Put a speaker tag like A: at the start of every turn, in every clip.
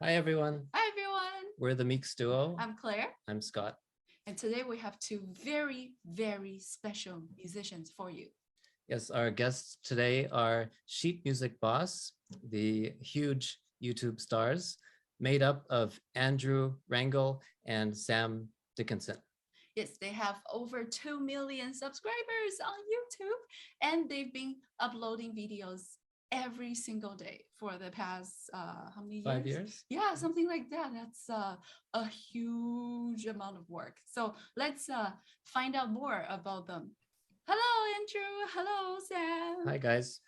A: Hi, everyone.
B: Hi, everyone.
A: We're the Meeks Duo.
B: I'm Claire.
A: I'm Scott.
B: And today we have two very, very special musicians for you.
A: Yes, our guests today are Sheet Music Boss, the huge YouTube stars, made up of Andrew Wrangell and Sam Dickenson.
B: Yes, they have over 2 million subscribers on YouTube, and they've been uploading videos every single day for the past how many years?
A: 5 years?
B: Yeah, something like that. That's a huge amount of work. So let's find out more about them. Hello, Andrew. Hello, Sam.
A: Hi, guys.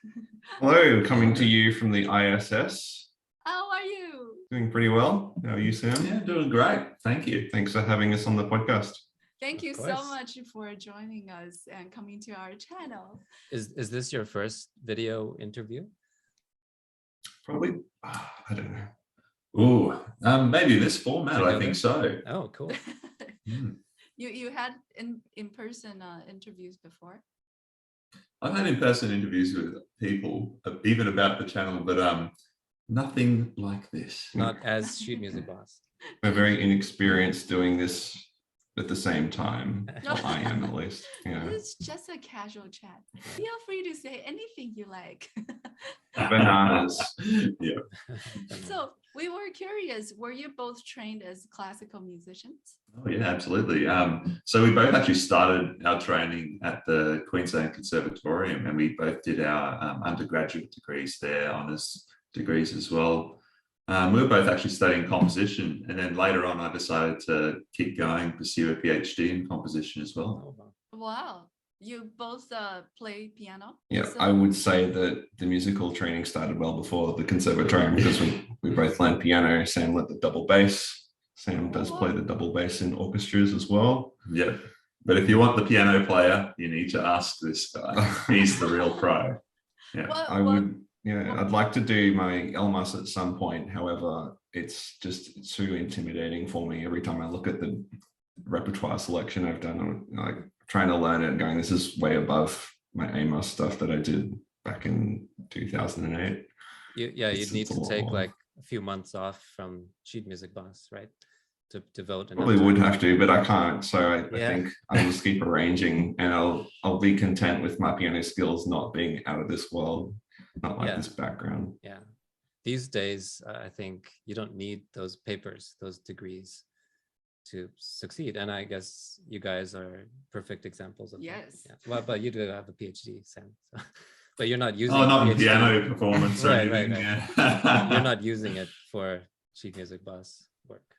C: Hello, coming to you from the ISS.
B: How are you?
C: Doing pretty well. How are you, Sam?
D: Yeah, doing great. Thank you.
C: Thanks for having us on the podcast.
B: Thank you
A: Of
B: so
A: course.
B: much for joining us and coming to our channel.
A: Is this your first video interview?
C: Probably, I don't know.
D: Ooh, maybe this format, I think so.
A: Oh, cool.
B: You had in-person interviews before?
D: I've had in-person interviews with people, even about the channel, but nothing like this.
A: Not as Sheet Music Boss.
C: We're very inexperienced doing this at the same time. Well, I am, at least. Yeah.
B: It's just a casual chat. Feel free to say anything you like.
C: Bananas.
D: Yeah.
B: So we were curious, were you both trained as classical musicians?
D: Oh, yeah, absolutely. So we both actually started our training at the Queensland Conservatorium, and we both did our undergraduate degrees there, honours degrees as well. We were both actually studying composition, and then later on I decided to keep going, pursue a PhD in composition as well.
A: Oh, wow.
B: Wow. You both play piano?
C: Yeah,
B: So-
C: I would say that the musical training started well before the conservatorium because we both learned piano. Sam led the double bass. Sam does play the double bass in orchestras as well.
D: Yeah, but if you want the piano player, you need to ask this guy. He's the real pro. Yeah.
C: I would, yeah, I'd like to do my LMAS at some point. However, it's just too intimidating for me. Every time I look at the repertoire selection I've done, I'm like trying to learn it and going, this is way above my AMAS stuff that I did back in 2008.
A: You'd need
C: It's a
A: to
C: lot
A: take
C: more.
A: like a few months off from Sheet Music Boss, right? To devote enough
C: Probably
A: time.
C: would have to, but I can't. So I
A: Yeah.
C: think I'll just keep arranging, and I'll be content with my piano skills not being out of this world, not like
A: Yeah.
C: this background.
A: Yeah. These days, I think you don't need those papers, those degrees to succeed. And I guess you guys are perfect examples of
B: Yes.
A: that. Yeah. Well, but you do have a PhD, Sam. So, but you're not using
D: Oh, not in
A: PhD.
D: piano performance or
A: Right,
D: anything.
A: right.
D: Yeah.
A: You're not using it for Sheet Music Boss work.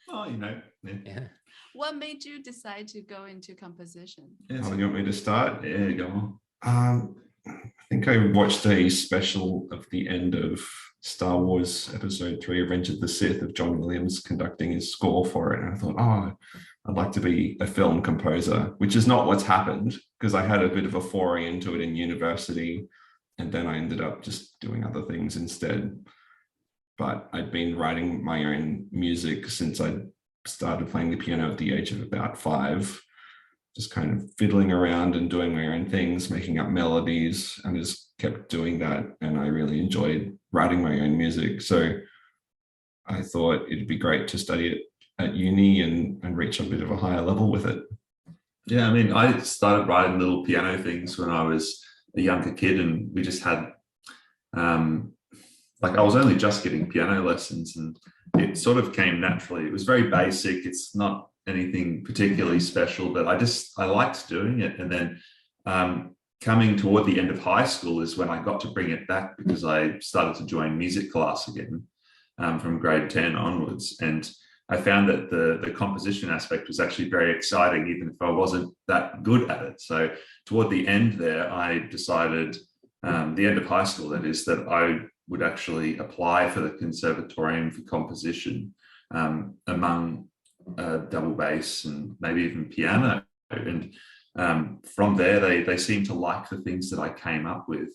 D: Oh, you know. Yeah.
A: Yeah.
B: What made you decide to go into composition?
D: Yeah,
C: Oh, you want me to start?
D: yeah, go on.
C: I think I watched a special of the end of Star Wars Episode 3, Revenge of the Sith, of John Williams conducting his score for it. And I thought, oh, I'd like to be a film composer, which is not what's happened, because I had a bit of a foray into it in university, and then I ended up just doing other things instead. But I'd been writing my own music since I started playing the piano at the age of about 5. Just kind of fiddling around and doing my own things, making up melodies, and just kept doing that. And I really enjoyed writing my own music. So I thought it'd be great to study it at uni and reach a bit of a higher level with it.
D: Yeah, I mean, I started writing little piano things when I was a younger kid, and we just had, like, I was only just getting piano lessons, and it sort of came naturally. It was very basic. It's not anything particularly special, but I liked doing it. And then coming toward the end of high school is when I got to bring it back, because I started to join music class again from grade 10 onwards. And I found that the composition aspect was actually very exciting, even if I wasn't that good at it. So toward the end there, I decided, the end of high school, that is, that I would actually apply for the Conservatorium for composition among double bass and maybe even piano. And from there, they seemed to like the things that I came up with.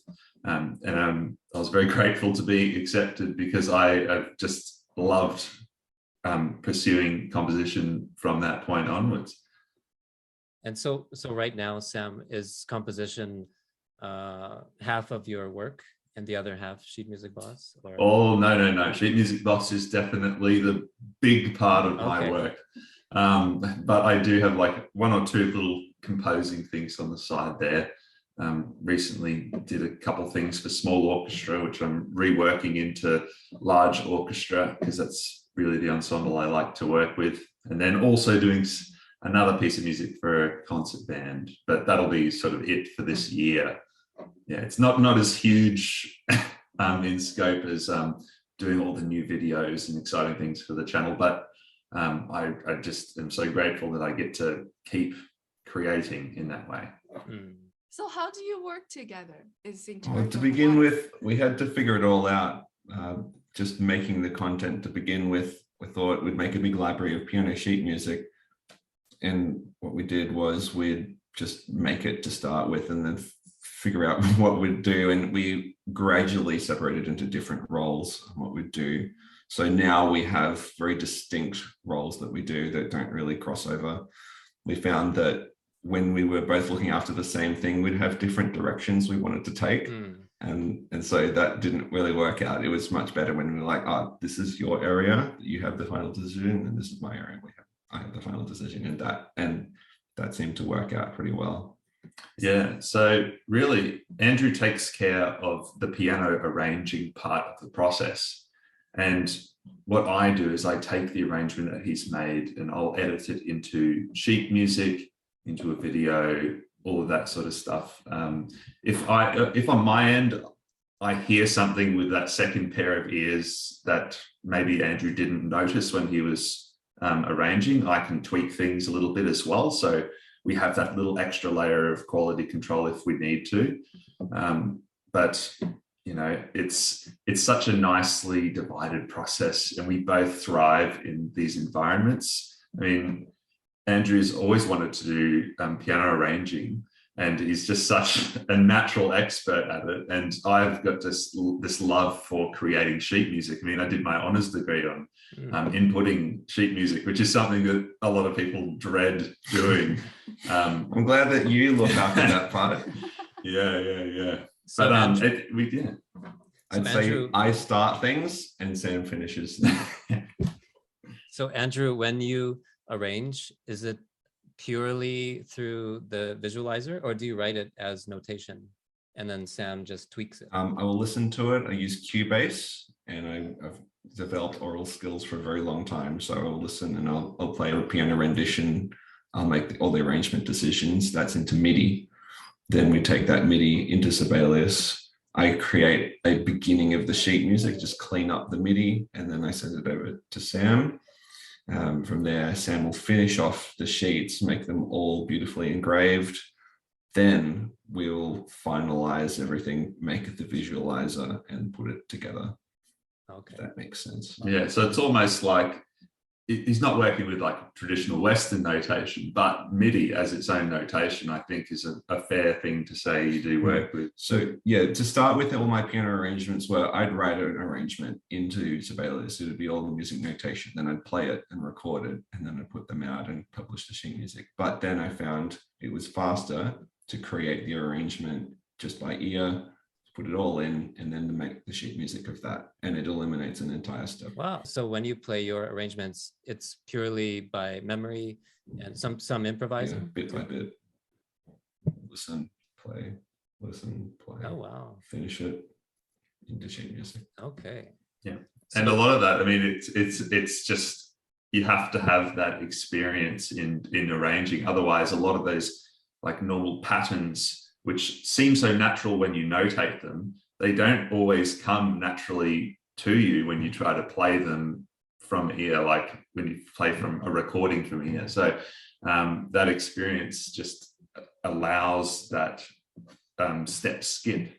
D: And I was very grateful to be accepted, because I've just loved pursuing composition from that point onwards.
A: And so right now, Sam, is composition half of your work and the other half sheet music boss? Or
D: Oh, no. Sheet music boss is definitely the big part of my work. But I do have like one or two little composing things on the side there. Recently did a couple things for small orchestra, which I'm reworking into large orchestra because that's really the ensemble I like to work with. And then also doing another piece of music for a concert band, but that'll be sort of it for this year. Yeah, it's not as huge in scope as doing all the new videos and exciting things for the channel, but I just am so grateful that I get to keep creating in that way.
B: So how do you work together?
C: To begin with, we had to figure it all out. Just making the content to begin with, we thought we'd make a big library of piano sheet music. And what we did was we'd just make it to start with and then figure out what we'd do. And we gradually separated into different roles of what we'd do. So now we have very distinct roles that we do that don't really cross over. We found that when we were both looking after the same thing, we'd have different directions we wanted to take. And so that didn't really work out. It was much better when we were like, oh, this is your area, you have the final decision, and this is my area, I have the final decision in that. And that seemed to work out pretty well.
D: Yeah, so really Andrew takes care of the piano arranging part of the process. And what I do is I take the arrangement that he's made and I'll edit it into sheet music, into a video, all of that sort of stuff. If on my end, I hear something with that second pair of ears that maybe Andrew didn't notice when he was arranging, I can tweak things a little bit as well. So we have that little extra layer of quality control if we need to. But you know, it's such a nicely divided process, and we both thrive in these environments. I mean, Andrew's always wanted to do piano arranging, and he's just such a natural expert at it. And I've got this love for creating sheet music. I mean, I did my honours degree on inputting sheet music, which is something that a lot of people dread doing.
C: I'm glad that you look after that part.
D: Yeah.
A: So
D: But
A: Andrew,
C: I'd say I start things and Sam finishes.
A: So Andrew, when you arrange, is it purely through the visualizer, or do you write it as notation and then Sam just tweaks it?
C: I will listen to it. I use Cubase, and I've developed oral skills for a very long time. So I'll listen and I'll play a piano rendition. I'll make all the arrangement decisions. That's into MIDI. Then we take that MIDI into Sibelius. I create a beginning of the sheet music, just clean up the MIDI, and then I send it over to Sam. From there, Sam will finish off the sheets, make them all beautifully engraved. Then we'll finalize everything, make the visualizer, and put it together.
A: Okay,
C: If that makes sense.
D: Yeah, so it's almost like he's not working with like traditional Western notation, but MIDI as its own notation, I think, is a fair thing to say you do work with.
C: So yeah, to start with, all my piano arrangements were, I'd write an arrangement into Sibelius. It would be all the music notation. Then I'd play it and record it, and then I'd put them out and publish the sheet music. But then I found it was faster to create the arrangement just by ear, put it all in, and then to make the sheet music of that. And it eliminates an entire step.
A: wow. So when you play your arrangements, it's purely by memory and some improvising?
C: Yeah, bit by bit. Listen, play, play.
A: Oh, wow.
C: Finish it into sheet music.
A: Okay.
D: Yeah. And a lot of that, I mean, it's just, you have to have that experience in arranging. Otherwise, a lot of those like normal patterns, which seem so natural when you notate them, they don't always come naturally to you when you try to play them from ear, like when you play from a recording from ear. So that experience just allows that step skip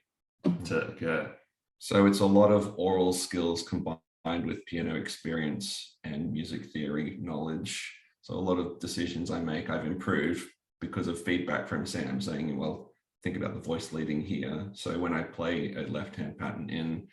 D: to occur.
C: So it's a lot of oral skills combined with piano experience and music theory knowledge. So a lot of decisions I make, I've improved because of feedback from Sam saying, well, think about the voice leading here. So when I play a left-hand pattern in,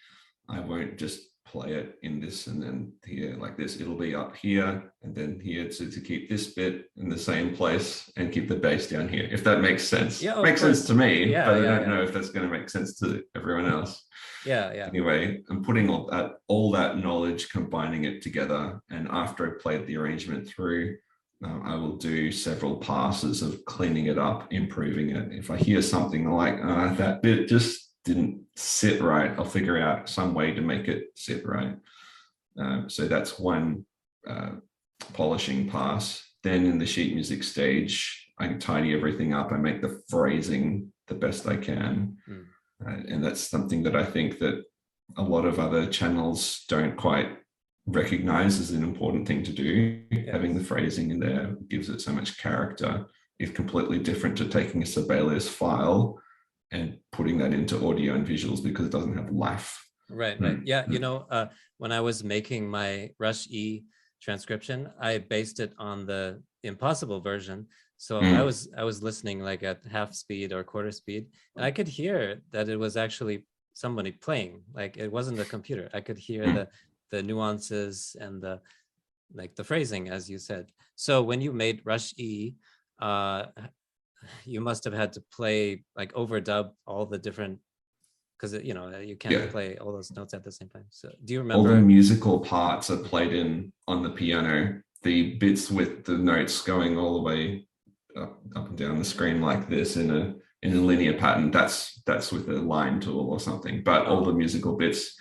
C: I won't just play it in this and then here like this. It'll be up here and then here to keep this bit in the same place and keep the bass down here, if that makes sense.
A: Yeah,
C: makes sense to me,
A: yeah,
C: but I
A: yeah,
C: don't know if that's going to make sense to everyone else.
A: Yeah.
C: Anyway, I'm putting all that knowledge, combining it together, and after I played the arrangement through, I will do several passes of cleaning it up, improving it. If I hear something like that bit just didn't sit right, I'll figure out some way to make it sit right. So that's one polishing pass. Then in the sheet music stage, I tidy everything up. I make the phrasing the best I can. And that's something that I think that a lot of other channels don't quite recognize as an important thing to do. Having the phrasing in there gives it so much character. It's completely different to taking a Sibelius file and putting that into audio and visuals because it doesn't have life.
A: Right. Yeah, you know, when I was making my Rush E transcription, I based it on the Impossible version. So I was listening like at half speed or quarter speed, and I could hear that it was actually somebody playing. Like it wasn't a computer. I could hear the nuances and the phrasing, as you said. So when you made Rush E, you must have had to play like overdub all the different, because you know you can't play all those notes at the same time. So do you remember?
C: All the musical parts are played in on the piano. The bits with the notes going all the way up and down the screen like this in a linear pattern. That's with a line tool or something. But all the musical bits,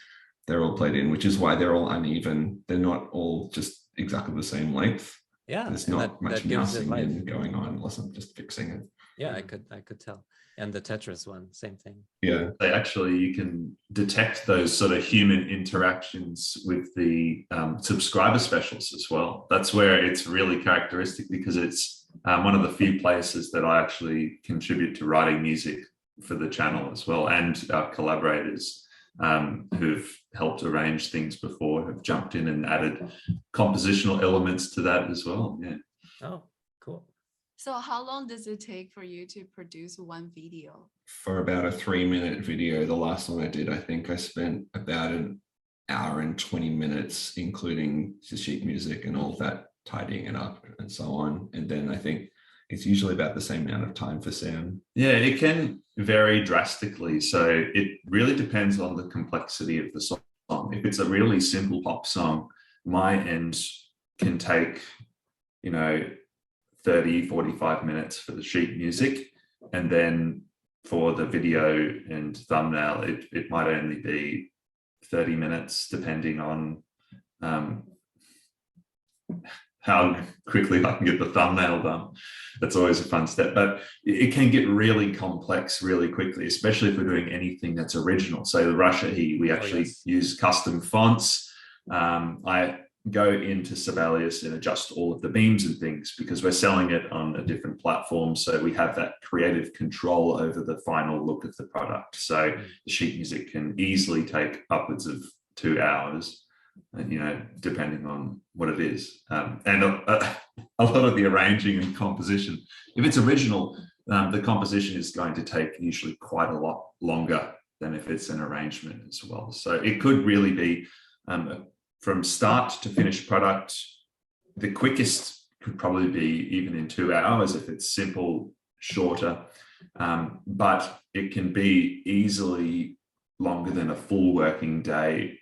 C: they're all played in, which is why they're all uneven. They're not all just exactly the same length.
A: Yeah,
C: there's not much mousing in going on unless I'm just fixing it.
A: Yeah, I could tell. And the Tetris one, same thing.
C: Yeah,
D: they actually, you can detect those sort of human interactions with the subscriber specials as well. That's where it's really characteristic, because it's one of the few places that I actually contribute to writing music for the channel as well, and our collaborators who've helped arrange things before have jumped in and added compositional elements to that as well. Yeah.
A: Oh, cool.
B: So how long does it take for you to produce one video?
C: For about a 3-minute video, the last one I did, I think I spent about an hour and 20 minutes, including the sheet music and all that, tidying it up and so on. And then I think it's usually about the same amount of time for Sam.
D: Yeah, it can vary drastically. So it really depends on the complexity of the song. If it's a really simple pop song, my end can take, 30, 45 minutes for the sheet music. And then for the video and thumbnail, it might only be 30 minutes, depending on how quickly I can get the thumbnail done. That's always a fun step, but it can get really complex really quickly, especially if we're doing anything that's original. So the Russia E, we actually use custom fonts. I go into Sibelius and adjust all of the beams and things, because we're selling it on a different platform. So we have that creative control over the final look of the product. So the sheet music can easily take upwards of 2 hours, depending on what it is. And a lot of the arranging and composition, if it's original, the composition is going to take usually quite a lot longer than if it's an arrangement as well. So it could really be from start to finished product. The quickest could probably be even in 2 hours if it's simple, shorter, but it can be easily longer than a full working day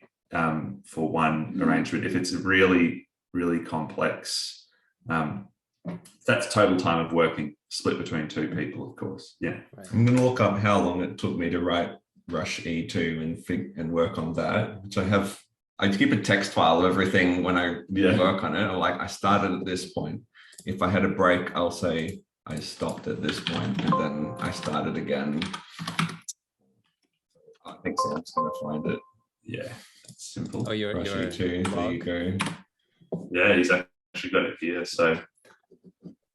D: for one arrangement. If it's really, really complex, that's total time of working, split between 2 people, of course. Yeah.
C: I'm going to look up how long it took me to write Rush E2 and work on that, which I keep a text file of everything when I work on it. I started at this point. If I had a break, I'll say I stopped at this point and then I started again. I think Sam's going to find it.
D: Yeah, it's simple.
A: Oh, you're
C: too. There you go.
D: Yeah, he's actually got it here. So,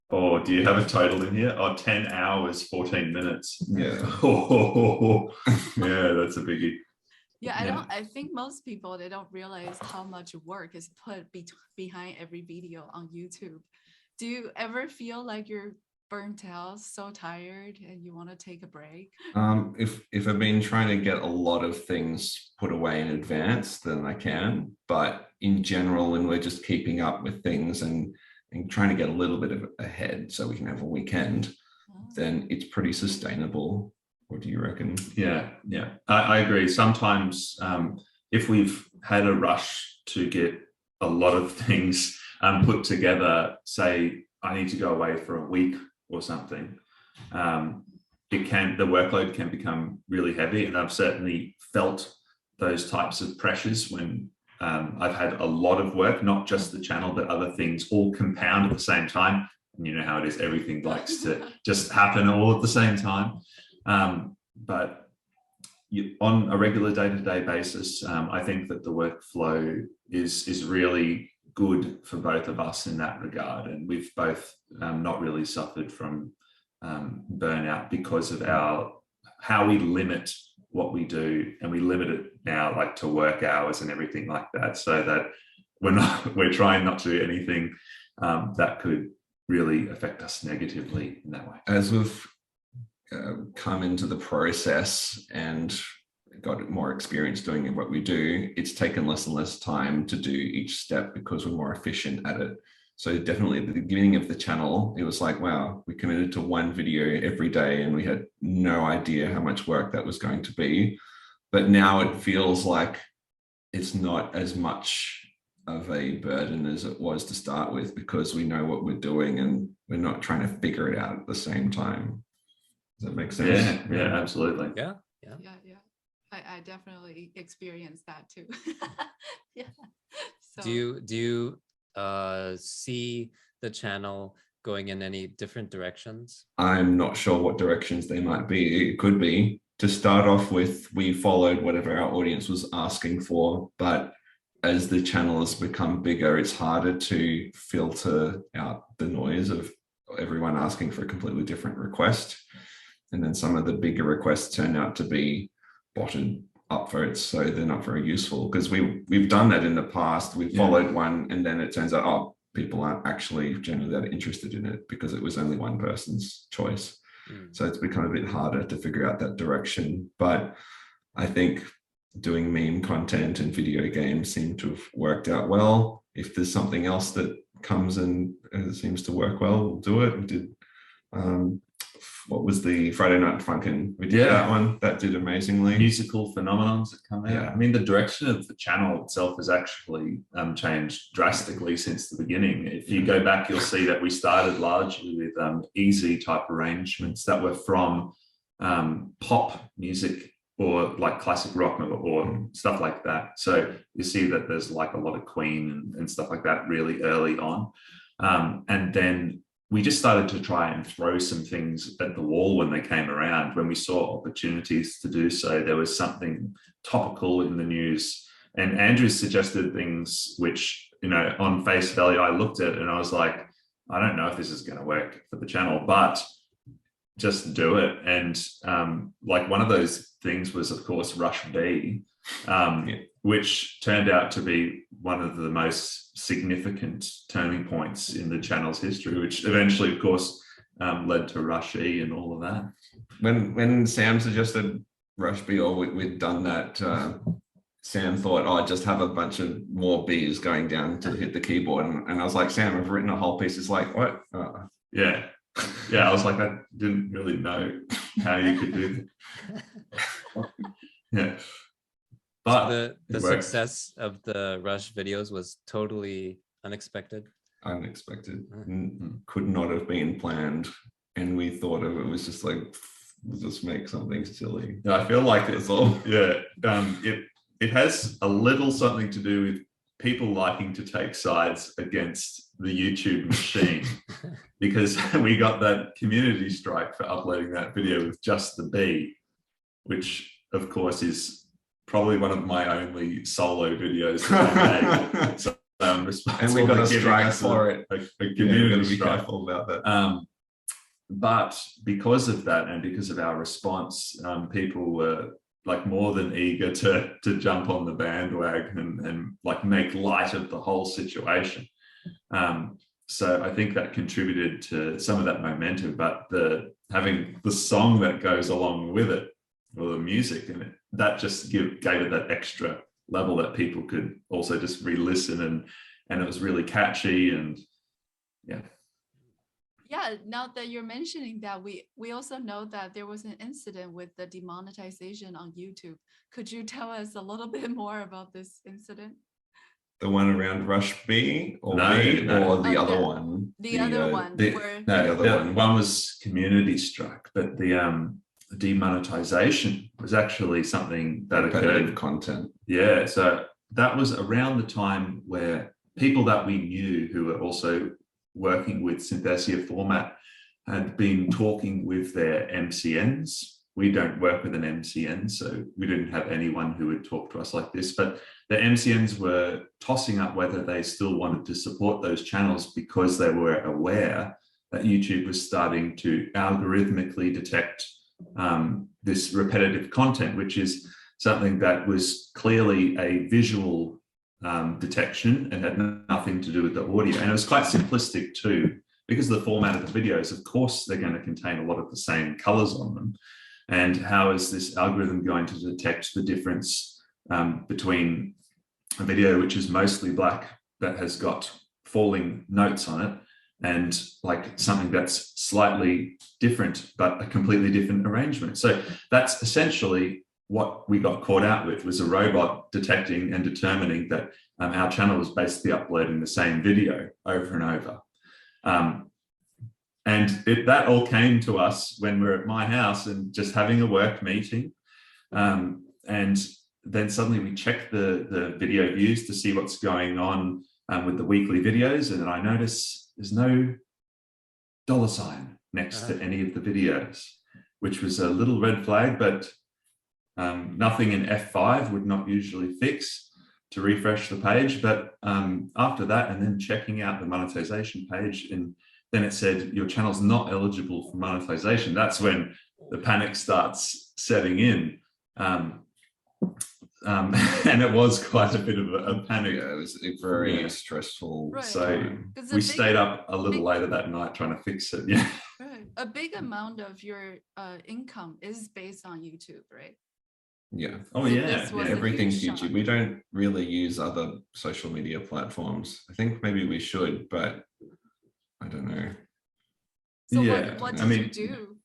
D: do you have a total in here? 10 hours, 14 minutes.
C: Yeah.
D: Yeah, that's a biggie.
B: Yeah, I think most people, they don't realize how much work is put behind every video on YouTube. Do you ever feel like you're burnt out, so tired, and you want to take a break?
C: If I've been trying to get a lot of things put away in advance, then I can. But in general, when we're just keeping up with things and trying to get a little bit of ahead so we can have a weekend, then it's pretty sustainable. What do you reckon?
D: Yeah, I agree. Sometimes if we've had a rush to get a lot of things put together, say I need to go away for a week or something, the workload can become really heavy, and I've certainly felt those types of pressures when I've had a lot of work, not just the channel but other things all compound at the same time. And you know how it is, everything likes to just happen all at the same time. But on a regular day-to-day basis, I think that the workflow is really good for both of us in that regard, and we've both not really suffered from burnout because of how we limit what we do, and we limit it now like to work hours and everything like that, so that we're trying not to do anything that could really affect us negatively in that way.
C: As we've come into the process and got more experience doing what we do, it's taken less and less time to do each step because we're more efficient at it. So definitely at the beginning of the channel, it was like, wow, we committed to one video every day and we had no idea how much work that was going to be. But now it feels like it's not as much of a burden as it was to start with, because we know what we're doing and we're not trying to figure it out at the same time. Does that make sense?
D: Yeah, absolutely.
A: Yeah.
B: I definitely experienced that too. Yeah. So,
C: Mm.
A: Do you see the channel going in any different directions?
C: I'm not sure what directions they might be. It could be, to start off with, we followed whatever our audience was asking for, but as the channel has become bigger, it's harder to filter out the noise of everyone asking for a completely different request. And then some of the bigger requests turn out to be botted up for it, so they're not very useful, because we've done that in the past. We've followed one and then it turns out, oh, people aren't actually generally that interested in it because it was only one person's choice. So it's become a bit harder to figure out that direction. But I think doing meme content and video games seem to have worked out well. If there's something else that comes and seems to work well, we'll do it. We did what was the Friday Night Fanchen? We did that one. That did amazingly.
D: Musical phenomenons that come out.
C: Yeah.
D: I mean, the direction of the channel itself has actually changed drastically since the beginning. If you go back, you'll see that we started largely with easy type arrangements that were from pop music or like classic rock or stuff like that. So you see that there's like a lot of Queen and stuff like that really early on. And then we just started to try and throw some things at the wall when they came around. When we saw opportunities to do so, there was something topical in the news. And Andrew suggested things which, you know, on face value, I looked at and I was like, I don't know if this is going to work for the channel, but just do it. And like one of those things was, of course, Rush B, which turned out to be one of the most significant turning points in the channel's history, which eventually, of course, led to Rush E and all of that.
C: When Sam suggested Rush B, or we'd done that, Sam thought, oh, just have a bunch of more B's going down to hit the keyboard. And I was like, Sam, I've written a whole piece. It's like, what?
D: Yeah, I was like, I didn't really know how you could do that. Yeah. But
A: So the success of the Rush videos was totally unexpected.
C: Unexpected. Could not have been planned. And we thought of it was just like, we'll just make something silly.
D: Yeah, I feel like it's all, it has a little something to do with people liking to take sides against the YouTube machine, because we got that community strike for uploading that video with just the B, which of course is probably one of my only solo videos that I made. So I'm responsible.
C: And we got a strike
D: for
C: it.
D: A community
C: be
D: strike.
C: careful about that.
D: But because of that and because of our response, people were like more than eager to jump on the bandwagon and like make light of the whole situation. so I think that contributed to some of that momentum, but having the song that goes along with it, or the music, and that just gave it that extra level that people could also just re-listen, and it was really catchy, and yeah.
B: Yeah, now that you're mentioning that, we also know that there was an incident with the demonetization on YouTube. Could you tell us a little bit more about this incident?
C: The one around Rush B or
D: No,
C: B
D: no.
C: or the other
B: the-
C: one?
B: The other one where
C: the other
D: one was community struck, but the demonetization was actually something that
C: repetitive
D: occurred.
C: content.
D: Yeah, so that was around the time where people that we knew who were also working with Synthesia format had been talking with their MCNs. We don't work with an MCN, so we didn't have anyone who would talk to us like this, but the MCNs were tossing up whether they still wanted to support those channels because they were aware that YouTube was starting to algorithmically detect this repetitive content, which is something that was clearly a visual detection and had nothing to do with the audio. And it was quite simplistic too, because of the format of the videos. Of course, they're going to contain a lot of the same colors on them. And how is this algorithm going to detect the difference between a video which is mostly black that has got falling notes on it, and like something that's slightly different but a completely different arrangement? So that's essentially what we got caught out with, was a robot detecting and determining that our channel was basically uploading the same video over and over. And that all came to us when we were at my house and just having a work meeting. And then suddenly we checked the video views to see what's going on with the weekly videos. And then I noticed there's no $sign next to any of the videos, which was a little red flag, but nothing in F5 would not usually fix to refresh the page. But after that, and then checking out the monetization page, and then it said your channel's not eligible for monetization. That's when the panic starts setting in. And it was quite a bit of a panic.
C: Yeah, it was a very stressful.
B: Right.
D: So we stayed up a little later that night trying to fix it. Yeah.
B: Right. A big amount of your income is based on YouTube, right?
C: Yeah.
D: Oh,
B: So
D: yeah.
B: this was a
C: Everything's
B: huge
C: YouTube.
B: shock.
C: We don't really use other social media platforms. I think maybe we should, but I don't know.
B: So
D: Yeah,
B: what
D: I
B: did you
D: mean,
B: do?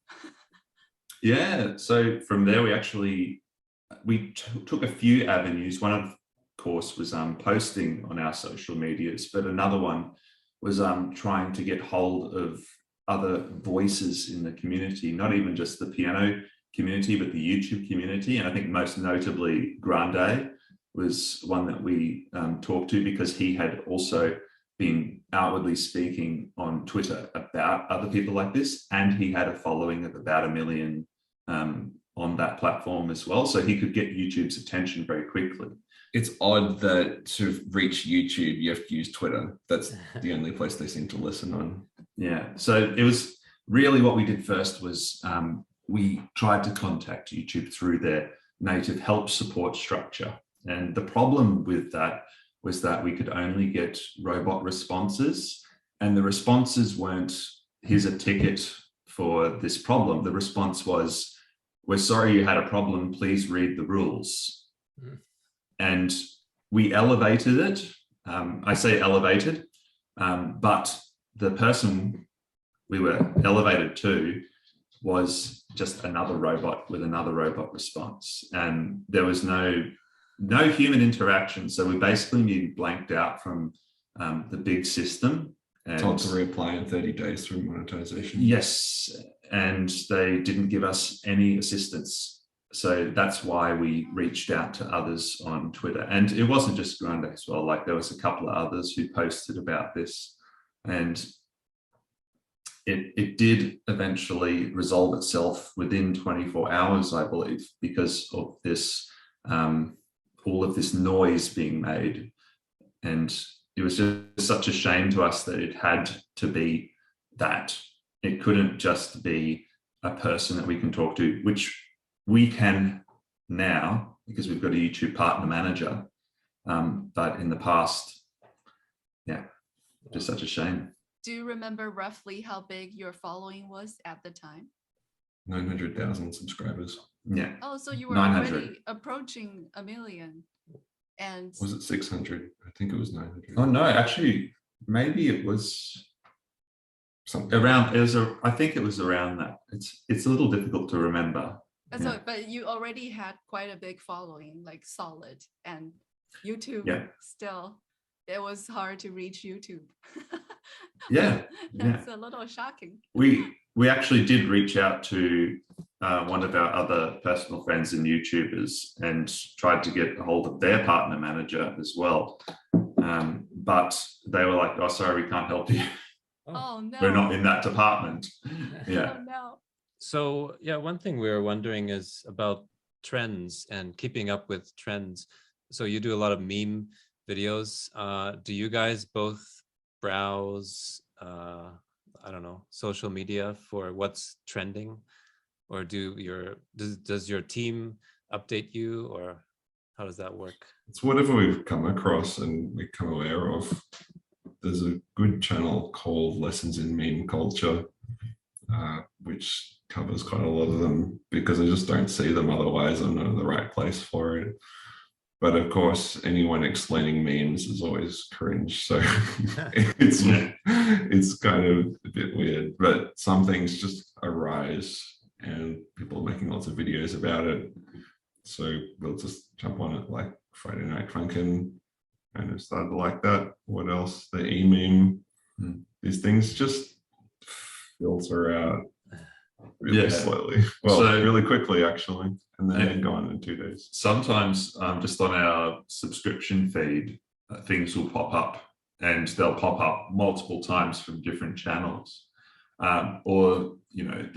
D: Yeah. So from there, we took a few avenues. One, of course, was posting on our social medias, but another one was trying to get hold of other voices in the community, not even just the piano community, but the YouTube community. And I think most notably Grande was one that we talked to, because he had also been outwardly speaking on Twitter about other people like this, and he had a following of about 1 million on that platform as well, so he could get YouTube's attention very quickly.
C: It's odd that to reach YouTube, you have to use Twitter. That's the only place they seem to listen on.
D: Yeah, so it was really what we did first was we tried to contact YouTube through their native help support structure. And the problem with that was that we could only get robot responses, and the responses weren't, here's a ticket for this problem. The response was, we're sorry you had a problem, please read the rules. And we elevated it. I say elevated, but the person we were elevated to was just another robot with another robot response. And there was no human interaction. So we basically been blanked out from the big system. And
C: Told to reapply in 30 days through monetization.
D: Yes, and they didn't give us any assistance. So that's why we reached out to others on Twitter. And it wasn't just Grande as well. Like, there was a couple of others who posted about this, and it did eventually resolve itself within 24 hours, I believe, because of this, all of this noise being made. And it was just such a shame to us that it had to be that. It couldn't just be a person that we can talk to, which we can now because we've got a YouTube partner manager. But in the past, yeah, just such a shame.
B: Do you remember roughly how big your following was at the time?
C: 900,000 subscribers.
D: Yeah.
B: Oh, so you were
D: 900.
B: already approaching 1 million. And
C: Was it 600? I think it was 900.
D: Oh no, actually, maybe it was
C: Something
D: around. I think it was around that. It's a little difficult to remember.
B: so,
D: Yeah.
B: but you already had quite a big following, like solid, and YouTube
D: Yeah.
B: still, it was hard to reach YouTube.
D: Yeah,
B: That's a little shocking.
D: We actually did reach out to one of our other personal friends and YouTubers and tried to get a hold of their partner manager as well. But they were like, oh, sorry, we can't help you.
B: Oh no.
D: We're not in that department. Yeah.
B: Oh no.
A: So yeah, one thing we were wondering is about trends and keeping up with trends. So you do a lot of meme videos. Do you guys both browse, I don't know, social media for what's trending, or does your team update you, or how does that work?
C: It's whatever we've come across and become aware of. There's a good channel called Lessons in Meme Culture, which covers quite a lot of them because I just don't see them otherwise. I'm not in the right place for it. But of course, anyone explaining memes is always cringe. So it's kind of a bit weird, but some things just arise and people are making lots of videos about it. So we'll just jump on it like Friday Night Fanchen, and it started like that. What else? The e-meme. These things just filter out really slowly. Well, really quickly, actually. And then they're gone in 2 days.
D: Sometimes just on our subscription feed, things will pop up, and they'll pop up multiple times from different channels. Or, you know,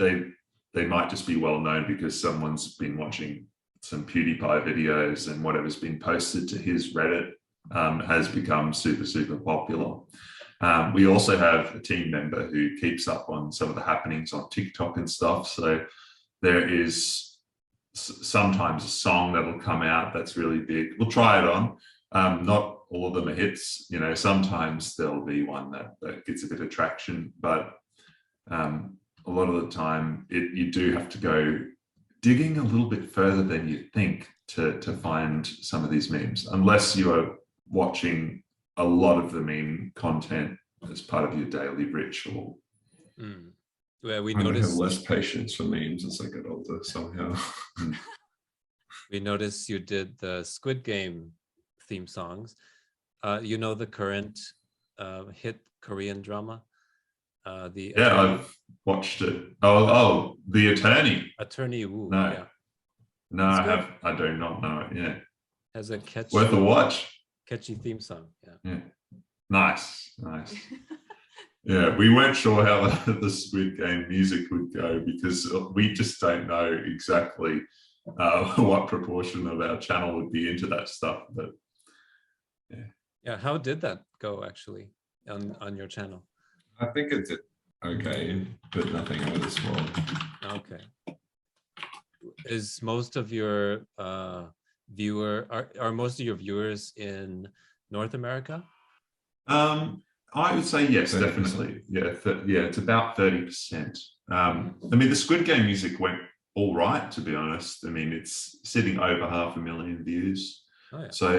D: they might just be well known because someone's been watching some PewDiePie videos, and whatever's been posted to his Reddit has become super, super popular. We also have a team member who keeps up on some of the happenings on TikTok and stuff. So there is sometimes a song that'll come out that's really big. We'll try it on. Not all of them are hits. You know, sometimes there'll be one that gets a bit of traction, but a lot of the time you do have to go digging a little bit further than you think to find some of these memes, unless you are watching a lot of the meme content as part of your daily ritual.
A: Well, we
C: I
A: noticed
C: have less patience for memes as I get older somehow.
A: We noticed you did the Squid Game theme songs. You know the current hit Korean drama?
D: I've watched it. Oh, The Attorney.
A: Attorney Woo.
D: No,
A: Yeah.
D: no, I do not know it. Yeah,
A: Has a
D: worth a watch.
A: catchy theme song.
D: Yeah, nice. Yeah, we weren't sure how the Squid Game music would go because we just don't know exactly what proportion of our channel would be into that stuff. But
A: Yeah, how did that go actually on your channel?
C: I think it's okay, but nothing out of this world.
A: Okay. Is most of your are most of your viewers in North America?
D: I would say yes,
C: 30%.
D: definitely. Yeah, it's about 30%. I mean, the Squid Game music went all right, to be honest. I mean, it's sitting over 500,000 views.
A: Oh, yeah.
D: So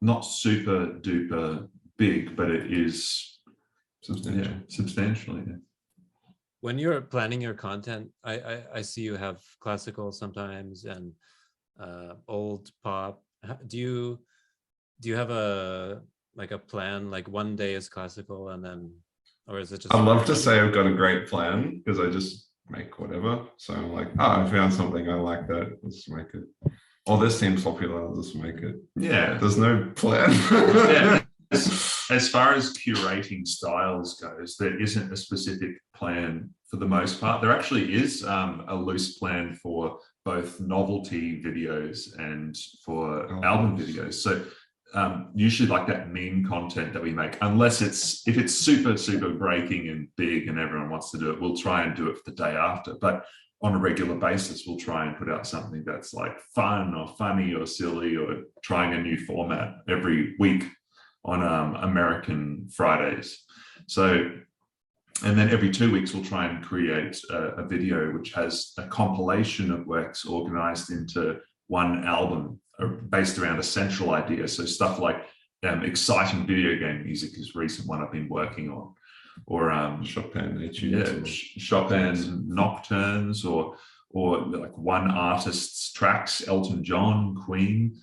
D: not super duper big, but it is substantially. Yeah.
A: When you're planning your content, I see you have classical sometimes and old pop. Do you have a plan, like one day is classical and then, or is it just?
C: I'd love to say I've got a great plan because I just make whatever. So I'm like, I found something I like that. Let's make it. Oh, this seems popular. I'll just make it.
D: Yeah.
C: There's no plan.
D: Yeah. As far as curating styles goes, there isn't a specific plan for the most part. There actually is a loose plan for both novelty videos and for album videos. So usually like that meme content that we make, unless if it's super, super breaking and big and everyone wants to do it, we'll try and do it for the day after. But on a regular basis, we'll try and put out something that's like fun or funny or silly or trying a new format every week on American Fridays. So And then every 2 weeks, we'll try and create a video which has a compilation of works organized into one album based around a central idea. So stuff like exciting video game music is a recent one I've been working on, or
C: Chopin
D: Chopin nocturnes, or like one artist's tracks, Elton John, Queen,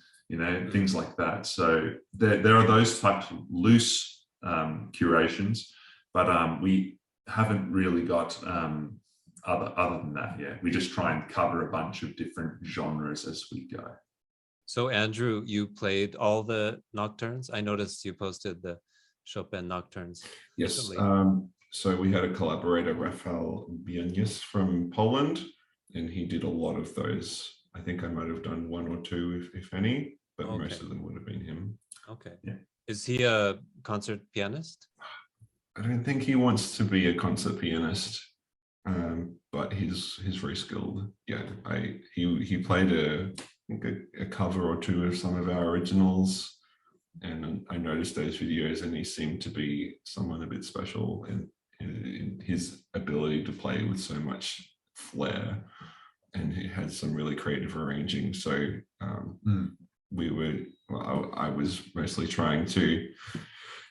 D: things like that. So there are those types of loose curations, but we haven't really got other than that. Yeah, we just try and cover a bunch of different genres as we go.
A: So Andrew, you played all the nocturnes. I noticed you posted the Chopin nocturnes.
C: Yes.
A: recently.
C: So we had a collaborator, Rafał Bienius from Poland, and he did a lot of those. I think I might have done one or two, if any, but
A: Okay.
C: most of them would have been him.
A: Okay.
D: Yeah.
A: Is he a concert pianist?
C: I don't think he wants to be a concert pianist, but he's very skilled. Yeah, he played a cover or two of some of our originals, and I noticed those videos, and he seemed to be someone a bit special in his ability to play with so much flair, and he had some really creative arranging. So I was mostly trying to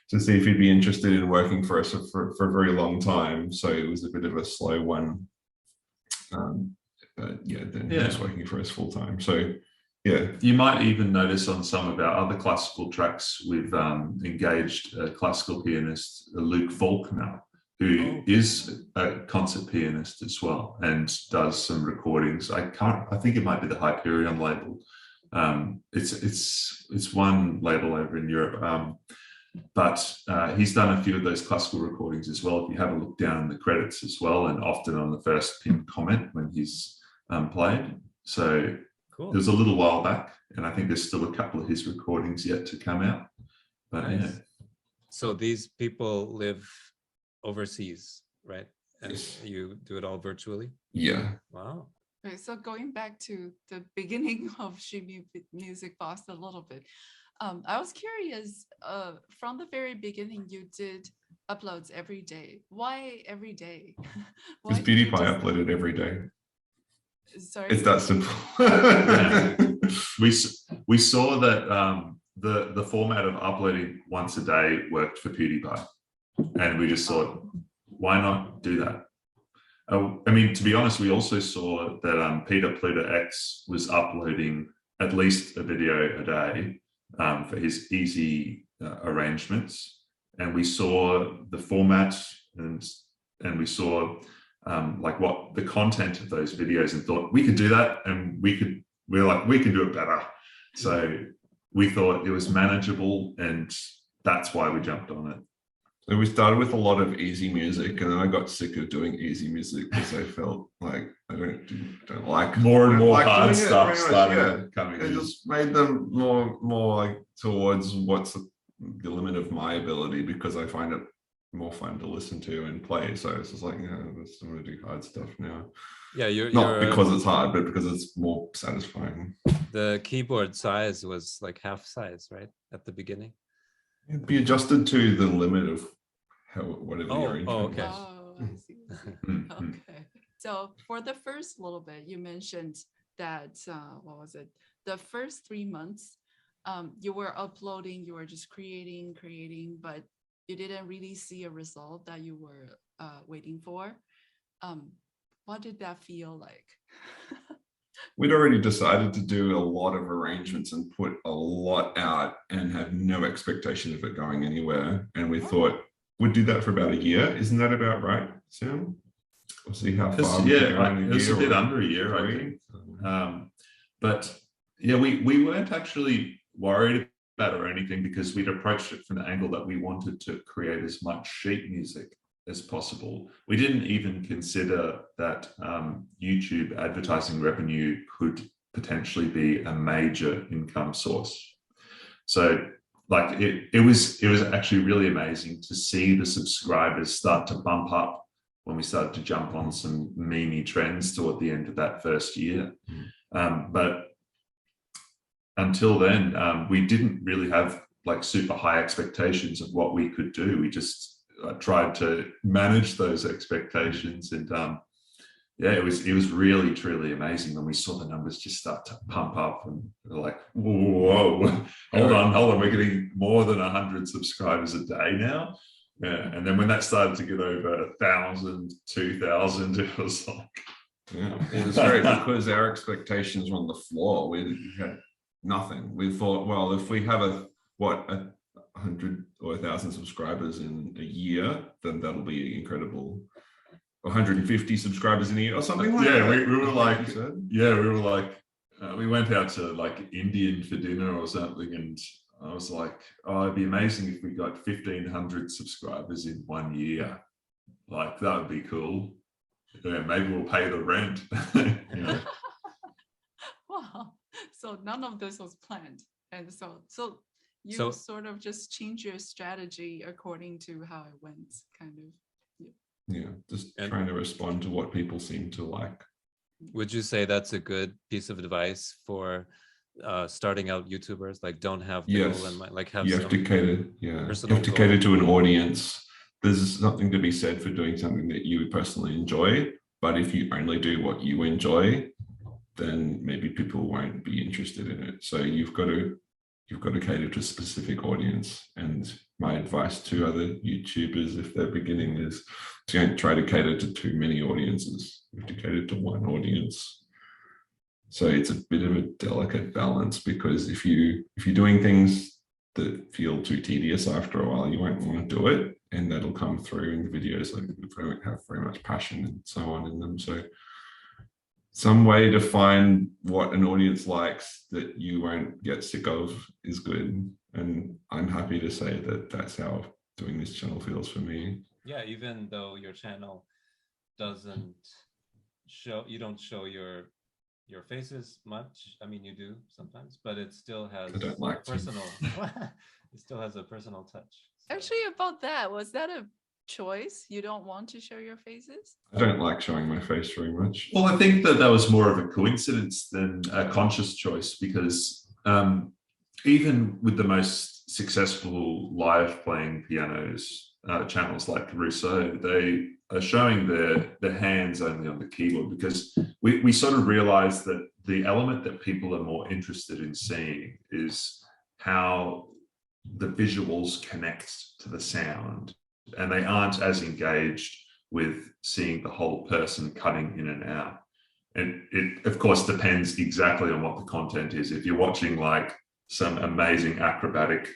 C: see if he'd be interested in working for us for a very long time. So it was a bit of a slow one. But yeah, then he was working for us full time. So yeah.
D: You might even notice on some of our other classical tracks, we've engaged a classical pianist, Luke Faulkner, who is a concert pianist as well and does some recordings. I think it might be the Hyperion label. It's one label over in Europe. But he's done a few of those classical recordings as well. If you have a look down in the credits as well, and often on the first pinned comment when he's played. So cool. It was a little while back, and I think there's still a couple of his recordings yet to come out. But nice. Yeah.
A: So these people live overseas, right? And
C: yes.
A: You do it all virtually?
C: Yeah.
A: Wow.
B: Okay, so going back to the beginning of She Music Boss a little bit, I was curious, from the very beginning, you did uploads every day. Why every day?
C: Because PewDiePie uploaded every day.
B: Sorry?
C: It's that simple.
D: We saw that the format of uploading once a day worked for PewDiePie. And we just thought, why not do that? I mean, to be honest, we also saw that Peter Pluto X was uploading at least a video a day for his easy arrangements. And we saw the format and we saw like what the content of those videos, and thought we could do that, and we can do it better. So we thought it was manageable, and that's why we jumped on it.
C: So we started with a lot of easy music, and then I got sick of doing easy music because I felt like I don't like
D: more and more
C: like
D: hard stuff started
C: coming. I just made them more like towards what's the limit of my ability, because I find it more fun to listen to and play. So it's just like, I'm going to do hard stuff now.
A: Yeah, you're
C: not because it's hard, but because it's more satisfying.
A: The keyboard size was like half size, right, at the beginning?
C: It'd be adjusted to the limit of whatever the arrangement.
A: Oh, okay.
B: Oh, I see. Okay. So for the first little bit, you mentioned that, what was it? The first 3 months, you were uploading, you were just creating, but you didn't really see a result that you were waiting for. What did that feel like?
C: We'd already decided to do a lot of arrangements and put a lot out and had no expectation of it going anywhere. And we thought we'd do that for about a year. Isn't that about right, Sam? We'll see how far.
D: It's a bit under a year, I think. But yeah, we weren't actually worried about it or anything, because we'd approached it from the angle that we wanted to create as much sheet music as possible. We didn't even consider that YouTube advertising revenue could potentially be a major income source. So like it was actually really amazing to see the subscribers start to bump up when we started to jump on some meme trends toward the end of that first year. But until then, we didn't really have like super high expectations of what we could do. We just I tried to manage those expectations, and yeah, it was really truly amazing when we saw the numbers just start to pump up, and we're like, whoa, hold on, we're getting more than 100 subscribers a day now. Yeah, and then when that started to get over 1,000, 2,000, it was like,
C: yeah, it was great because our expectations were on the floor. We had nothing. We thought, well, if we have a 100 or 1,000 subscribers in a year, then that'll be incredible. 150 subscribers in a year or something like that.
D: We were like, we went out to like Indian for dinner or something, and I was like, oh, it'd be amazing if we got 1,500 subscribers in 1 year. Like, that would be cool. Yeah, maybe we'll pay the rent. Yeah.
B: Wow. So none of this was planned. And so you sort of just change your strategy according to how it went, kind of.
C: Yeah, just trying to respond to what people seem to like.
A: Would you say that's a good piece of advice for starting out YouTubers? Like, don't have the goal in mind, like have
C: you have to cater, you have to cater to an audience. There's something to be said for doing something that you personally enjoy, but if you only do what you enjoy, then maybe people won't be interested in it. So you've got to cater to a specific audience. And my advice to other YouTubers, if they're beginning, is don't try to cater to too many audiences. You have to cater to one audience. So it's a bit of a delicate balance, because if you're doing things that feel too tedious after a while, you won't want to do it, and that'll come through in the videos. Like, they won't have very much passion and so on in them. So some way to find what an audience likes that you won't get sick of is good. And I'm happy to say that that's how doing this channel feels for me.
A: Yeah, even though your channel doesn't show, you don't show your faces much. I mean, you do sometimes, but it still has
C: I don't like
A: personal. It still has a personal touch. So.
B: Actually, about that, was that a choice? You don't want to show your faces?
C: I don't like showing my face very much.
D: Well, I think that was more of a coincidence than a conscious choice, because even with the most successful live playing pianos channels like Rousseau, they are showing their hands only on the keyboard, because we sort of realized that the element that people are more interested in seeing is how the visuals connect to the sound, and they aren't as engaged with seeing the whole person cutting in and out. And it, of course, depends exactly on what the content is. If you're watching like some amazing acrobatic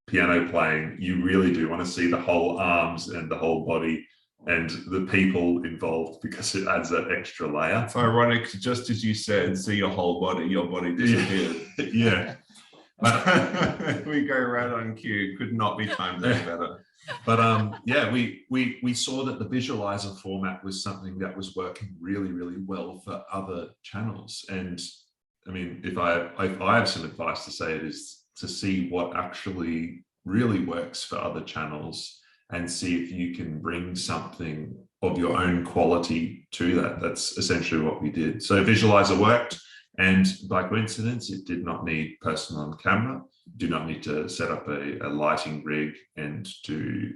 D: piano playing, you really do want to see the whole arms and the whole body and the people involved, because it adds that extra layer.
C: It's ironic, just as you said, see your whole body, your body disappeared.
D: Yeah.
C: We go right on cue. Could not be timed any better.
D: But yeah, we saw that the visualizer format was something that was working really, really well for other channels. And I mean, if I have some advice to say, it is to see what actually really works for other channels and see if you can bring something of your own quality to that. That's essentially what we did. So visualizer worked. And by coincidence, it did not need person on camera, do not need to set up a lighting rig and do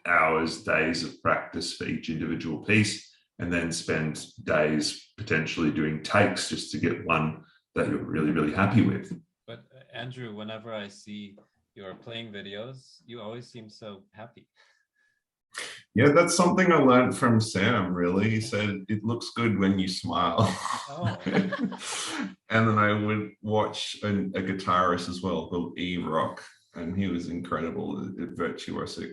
D: hours, days of practice for each individual piece, and then spend days potentially doing takes just to get one that you're really, really happy with.
A: But Andrew, whenever I see your playing videos, you always seem so happy.
C: Yeah, that's something I learned from Sam, really. He said, it looks good when you smile.
A: Oh.
C: And then I would watch a guitarist as well, called E-Rock, and he was incredible, a virtuosic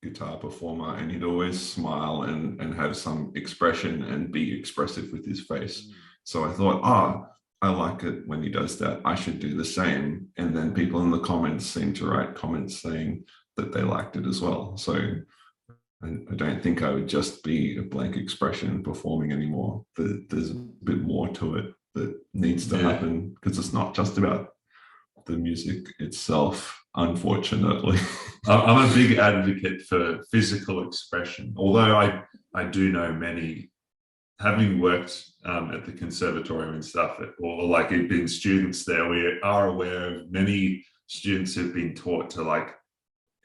C: guitar performer, and he'd always smile and have some expression and be expressive with his face. So I thought, I like it when he does that. I should do the same. And then people in the comments seem to write comments saying that they liked it as well. So I don't think I would just be a blank expression performing anymore. There's a bit more to it that needs to happen, because it's not just about the music itself, unfortunately.
D: I'm a big advocate for physical expression, although I do know many, having worked at the conservatorium and stuff, or like been students there, we are aware of many students who've been taught to like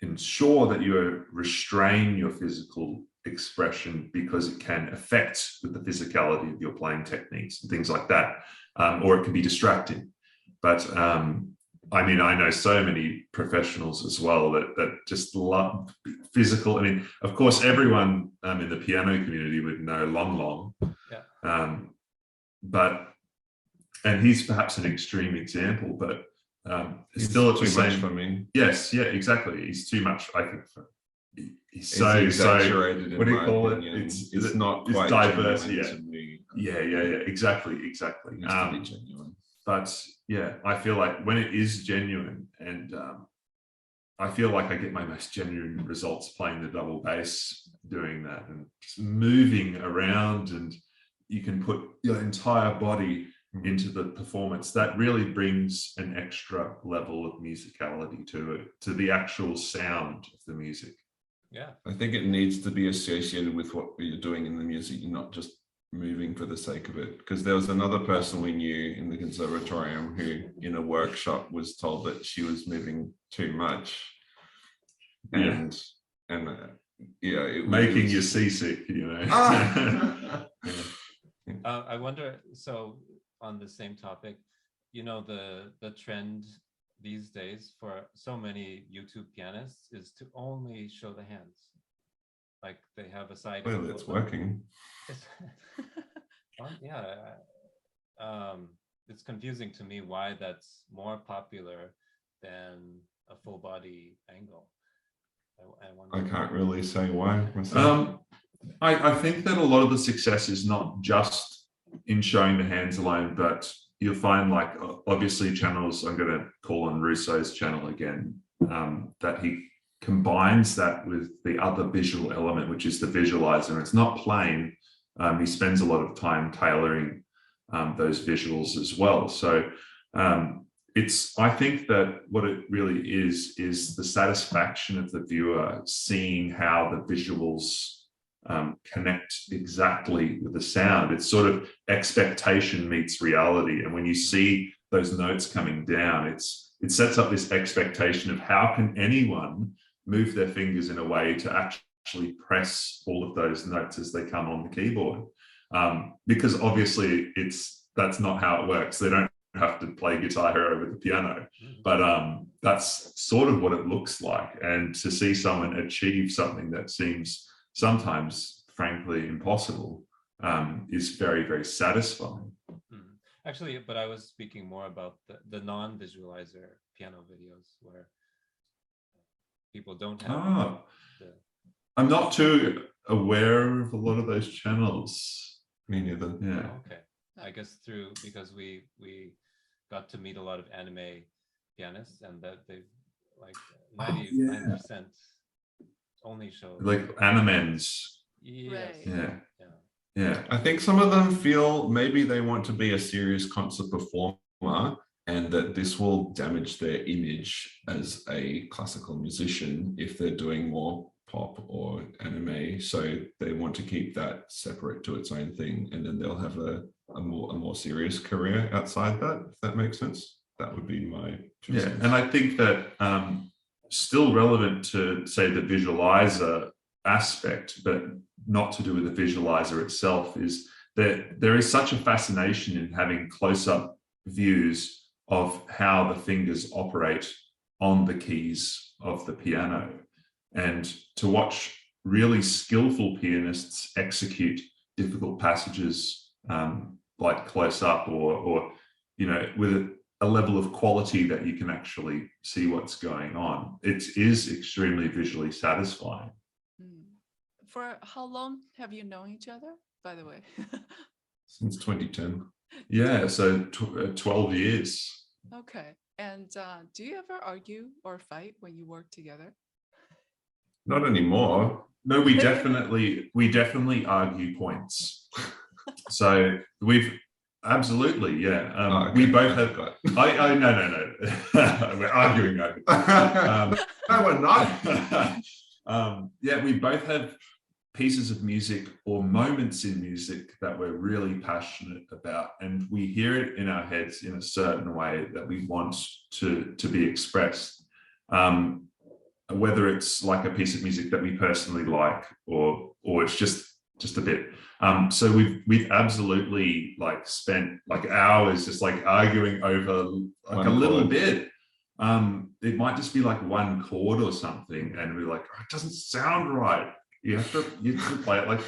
D: ensure that you restrain your physical expression because it can affect with the physicality of your playing techniques and things like that, or it can be distracting. But I mean, I know so many professionals as well that just love physical. I mean, of course, everyone in the piano community would know Long Long, but and he's perhaps an extreme example, but
C: He's
D: still at the
C: too much
D: same.
C: for me.
D: Yes, yeah, exactly. He's too much. I think he's
C: It's
D: so
C: exaggerated.
D: What do you
C: in my
D: call
C: opinion.
D: it?
C: It's not quite
D: diverse.
C: genuine
D: Yeah.
C: to me.
D: Yeah. Exactly.
C: It needs to be genuine.
D: But yeah, I feel like when it is genuine, and I feel like I get my most genuine results playing the double bass, doing that and just moving around, and you can put your entire body into the performance. That really brings an extra level of musicality to it, to the actual sound of the music.
A: Yeah,
C: I think it needs to be associated with what you're doing in the music. You're not just moving for the sake of it. Because there was another person we knew in the conservatorium who, in a workshop, was told that she was moving too much, and it
D: Making
C: was,
D: you seasick, you know.
A: I wonder. So on the same topic, you know, the trend these days for so many YouTube pianists is to only show the hands. Like they have a side.
C: Well, it's working.
A: It's confusing to me why that's more popular than a full body angle. I wonder.
C: I can't really say why myself.
D: I think that a lot of the success is not just in showing the hands alone, but you'll find, like, obviously channels, I'm going to call on Russo's channel again, that he combines that with the other visual element, which is the visualizer. It's not plain. He spends a lot of time tailoring those visuals as well. So I think that what it really is the satisfaction of the viewer seeing how the visuals connect exactly with the sound. It's sort of expectation meets reality. And when you see those notes coming down, it sets up this expectation of how can anyone move their fingers in a way to actually press all of those notes as they come on the keyboard. Because obviously that's not how it works. They don't have to play Guitar Hero over the piano, but that's sort of what it looks like. And to see someone achieve something that seems sometimes frankly impossible is very, very satisfying.
A: Actually, but I was speaking more about the non-visualizer piano videos where people don't have
D: I'm not too aware of a lot of those channels.
C: Me neither.
D: Yeah.
A: Okay. I guess because we got to meet a lot of anime pianists, and that they've like 99% only show
D: like animens.
A: Yes.
B: Right.
D: Yeah.
C: I think some of them feel maybe they want to be a serious concert performer, and that this will damage their image as a classical musician if they're doing more pop or anime. So they want to keep that separate to its own thing, and then they'll have a more serious career outside that, if that makes sense. That would be my 2 cents.
D: And I think that still relevant to, say, the visualizer aspect, but not to do with the visualizer itself, is that there is such a fascination in having close-up views of how the fingers operate on the keys of the piano, and to watch really skillful pianists execute difficult passages like close up, or you know, with a level of quality that you can actually see what's going on. It is extremely visually satisfying.
B: For how long have you known each other, by the way?
C: Since 2010.
D: Yeah, so 12 years.
B: Okay. And do you ever argue or fight when you work together?
C: Not anymore.
D: No, we definitely argue points. So we've absolutely, yeah.
C: Okay.
D: We both have got. No. We're arguing over.
C: No, we're not.
D: Yeah, we both have pieces of music or moments in music that we're really passionate about, and we hear it in our heads in a certain way that we want to be expressed. whether it's like a piece of music that we personally like, or it's just a bit. So we've absolutely like spent like hours just like arguing over like a little bit. It might just be like one chord or something, and we're like, oh, it doesn't sound right. You have to play it like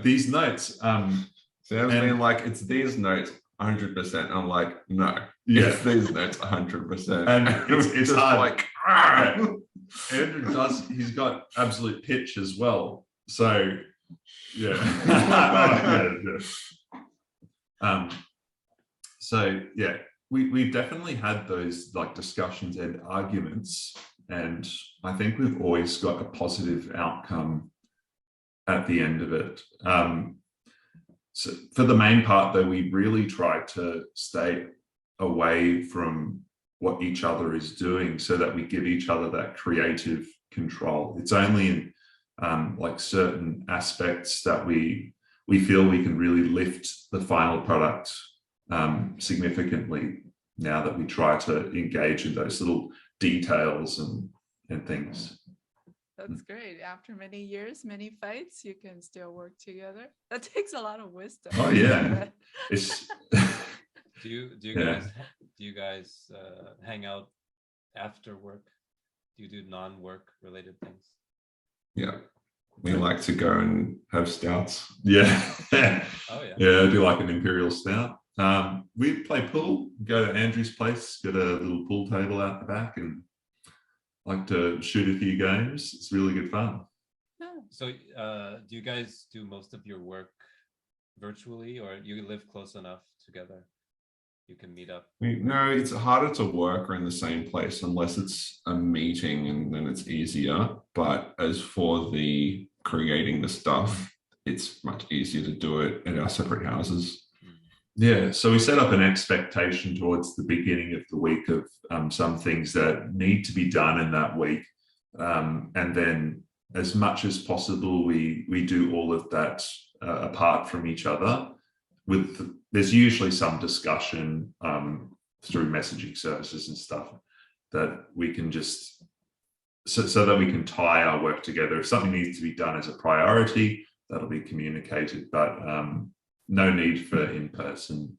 D: these notes.
C: Sam's been like, it's these notes 100%. I'm like, no, it's these notes 100%.
D: And it's
C: just
D: hard.
C: like,
D: Andrew he's got absolute pitch as well. So yeah. So yeah, we've definitely had those like discussions and arguments, and I think we've always got a positive outcome at the end of it. So for the main part, though, we really try to stay away from what each other is doing so that we give each other that creative control. It's only in like certain aspects that we feel we can really lift the final product significantly, now that we try to engage in those little details and things.
B: That's great. After many years, many fights, you can still work together. That takes a lot of wisdom.
D: Oh yeah. It's
A: Do you guys hang out after work? Do you do non-work related things?
C: Yeah, we like to go and have stouts.
D: Yeah.
A: Oh yeah.
D: Yeah, I do like an imperial stout. We play pool, go to Andrew's place, got a little pool table out the back, and like to shoot a few games. It's really good fun.
A: So do you guys do most of your work virtually, or you live close enough together you can meet up?
C: No, it's harder to work or in the same place unless it's a meeting, and then it's easier. But as for the creating the stuff, it's much easier to do it at our separate houses.
D: Yeah, so we set up an expectation towards the beginning of the week of some things that need to be done in that week. And then as much as possible, we do all of that apart from each other. There's usually some discussion through messaging services and stuff that we can just, so that we can tie our work together. If something needs to be done as a priority, that'll be communicated, but no need for in-person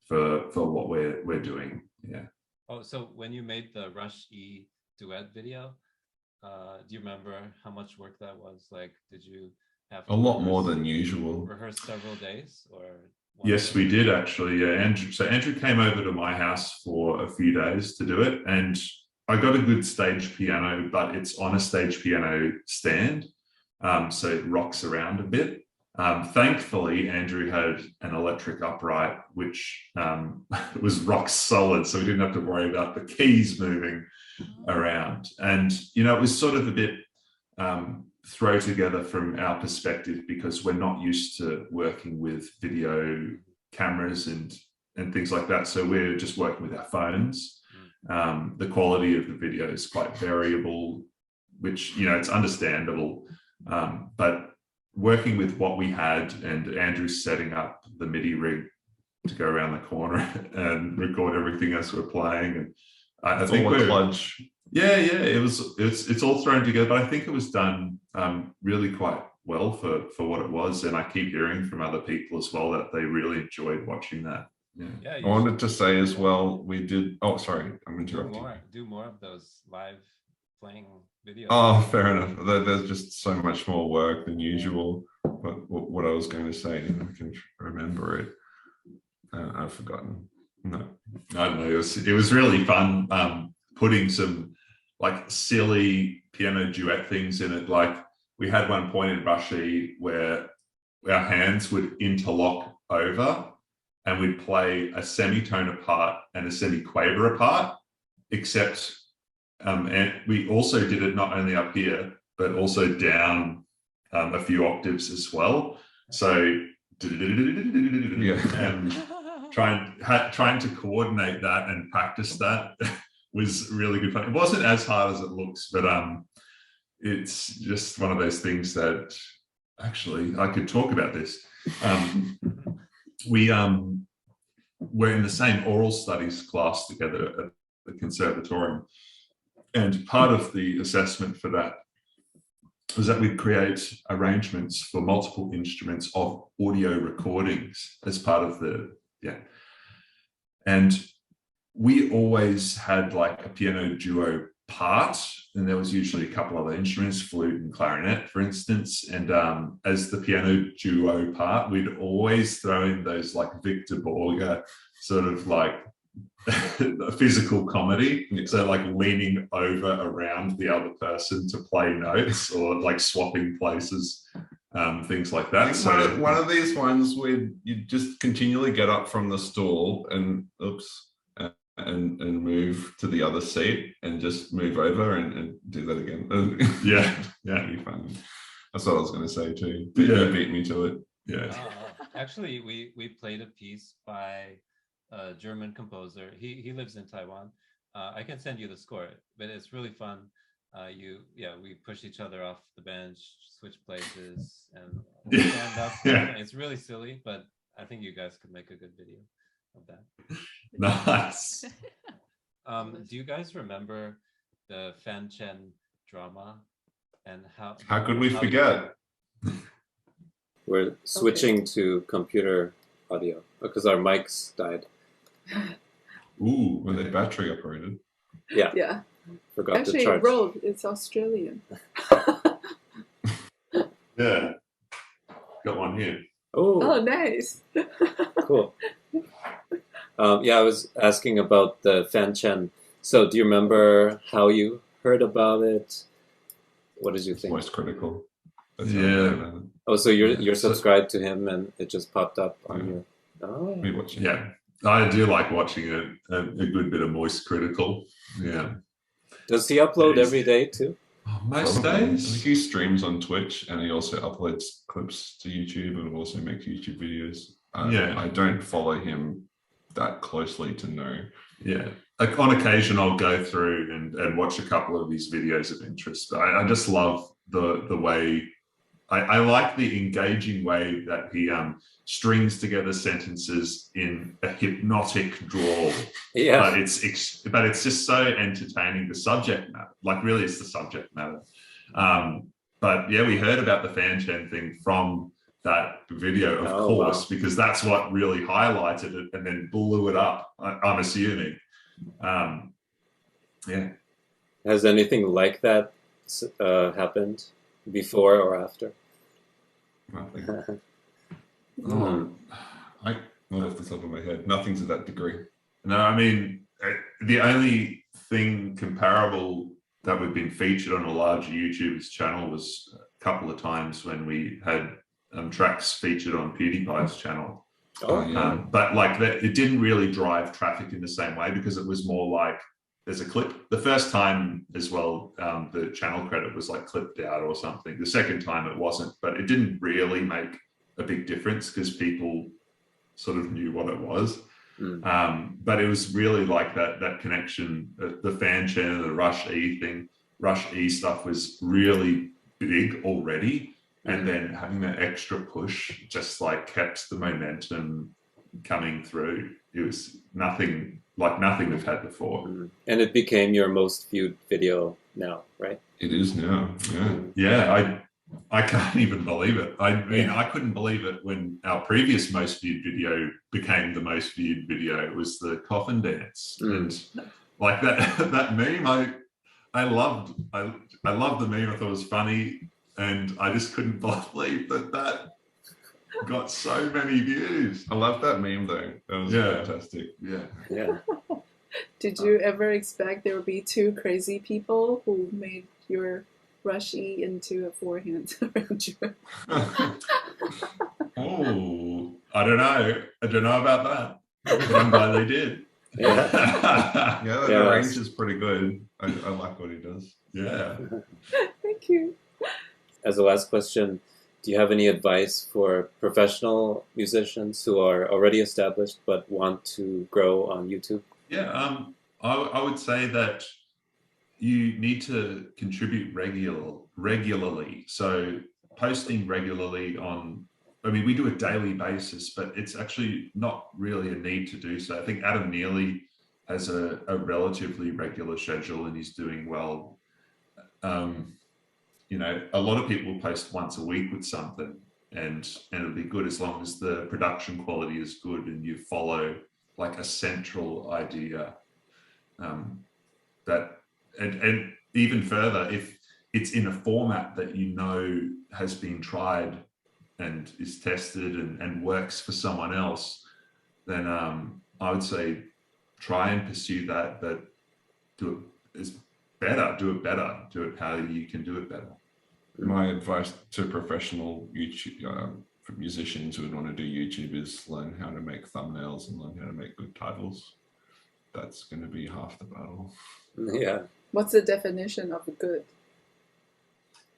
D: for what we're doing. Yeah.
A: Oh, so when you made the Rush E duet video, do you remember how much work that was? Like, did you have
C: a lot more than usual?
A: Rehearse several days, or?
D: Yes, we did actually. Yeah, Andrew came over to my house for a few days to do it, and I got a good stage piano, but it's on a stage piano stand, so it rocks around a bit. Thankfully, Andrew had an electric upright, which was rock solid, so we didn't have to worry about the keys moving around. And, you know, it was sort of a bit throw together from our perspective, because we're not used to working with video cameras and things like that. So we're just working with our phones. The quality of the video is quite variable, which, you know, it's understandable. But working with what we had, and Andrew's setting up the MIDI rig to go around the corner and record everything as we're playing. And I think we're clutch. Yeah, it's all thrown together, but I think it was done really quite well for what it was. And I keep hearing from other people as well that they really enjoyed watching that.
C: Yeah, I wanted to say as well, we did. Oh, sorry, I'm interrupting.
A: Do more of those live playing videos.
C: Oh, fair enough. There's just so much more work than usual. But what I was going to say, if I can remember it, I've forgotten. No,
D: I don't know. It was really fun putting some like silly piano duet things in it. Like we had one point in Rushy where our hands would interlock over, and we'd play a semitone apart and a semiquaver apart, except and we also did it not only up here, but also down a few octaves as well. So and trying to coordinate that and practice that was really good fun. It wasn't as hard as it looks, but it's just one of those things that actually I could talk about this. We're in the same oral studies class together at the conservatorium, And part of the assessment for that was that we'd create arrangements for multiple instruments of audio recordings as part of the, and we always had like a piano duo part, and there was usually a couple other instruments, flute and clarinet, for instance. And as the piano duo part, we'd always throw in those like Victor Borge sort of like physical comedy. So like leaning over around the other person to play notes or like swapping places, things like that. So
C: one of these ones where you just continually get up from the stool and and move to the other seat and just move over and do that again.
D: yeah,
C: That'd be fun. That's what I was going to say too.
D: Yeah.
C: Beat me to it.
D: yeah.
A: Actually, we played a piece by a German composer. He lives in Taiwan. I can send you the score, but it's really fun. We push each other off the bench, switch places, and stand up.
D: Yeah.
A: It's really silly, but I think you guys could make a good video of that.
D: Nice.
A: Do you guys remember the Fanchen drama and how
C: How could we forget?
E: We're switching to computer audio because our mics died.
C: Ooh, were they battery operated?
F: Yeah.
E: Forgot
F: Actually,
E: to charge.
F: Rode, it's Australian.
D: Yeah. Got one here.
F: Oh, nice.
E: Cool. I was asking about the Fanchen. So do you remember how you heard about it? What did you
C: It's
E: think?
C: voice critical. That's
D: Yeah.
C: how I know about it.
E: Oh, so you're subscribed to him and it just popped up on your... Oh.
C: We watch it.
D: Yeah. I do like watching a good bit of voice critical. Yeah.
E: Does he upload
D: It is.
E: every day too?
D: Most
C: Probably. I
D: days.
C: think he streams on Twitch and he also uploads clips to YouTube and also makes YouTube videos. I don't follow him that closely to know.
D: Yeah. Like on occasion, I'll go through and watch a couple of these videos of interest. But I just love the way, I like the engaging way that he strings together sentences in a hypnotic drawl.
E: Yeah.
D: But it's just so entertaining. The subject matter, like really, it's the subject matter. But yeah, we heard about the Fanchen thing from that video, of course, because that's what really highlighted it and then blew it up. I'm assuming. Yeah.
E: Has anything like that happened before or after?
C: Nothing. Not off the top of my head. Nothing to that degree.
D: No, I mean, the only thing comparable that we've been featured on a large YouTuber's channel was a couple of times when we had tracks featured on PewDiePie's channel.
E: Oh,
C: yeah.
D: But like that, it didn't really drive traffic in the same way because it was more like there's a clip. The first time as well, the channel credit was like clipped out or something. The second time it wasn't, but it didn't really make a big difference because people sort of knew what it was. But it was really like that connection, the Fanchen and the Rush E thing. Rush E stuff was really big already. And then having that extra push just like kept the momentum coming through. It was nothing we've had before.
E: And it became your most viewed video now, right?
C: It is now. Yeah.
D: Yeah, I can't even believe it. I mean, I couldn't believe it when our previous most viewed video became the most viewed video. It was the coffin dance. And like that meme, I loved the meme. I thought it was funny. And I just couldn't believe that got so many views.
C: I love that meme though. That was fantastic.
E: Yeah.
F: Did you ever expect there would be two crazy people who made your Rushy into a forehand arrangement?
D: Oh, I don't know about that. But I'm glad they did.
E: Yeah.
C: The range is pretty good. I like what he does.
D: Yeah.
F: Thank you.
E: As a last question, do you have any advice for professional musicians who are already established but want to grow on YouTube?
D: Yeah, I would say that you need to contribute regularly. So posting regularly we do a daily basis, but it's actually not really a need to do so. I think Adam Neely has a relatively regular schedule and he's doing well. You know, a lot of people post once a week with something, and it'll be good as long as the production quality is good and you follow like a central idea. And even further, if it's in a format that you know has been tried and is tested and works for someone else, then I would say try and pursue that, but do it is better, do it how you can do it better.
C: My advice to professional YouTube for musicians who would want to do YouTube is learn how to make thumbnails and learn how to make good titles. That's going to be half the battle.
E: Yeah.
F: What's the definition of good?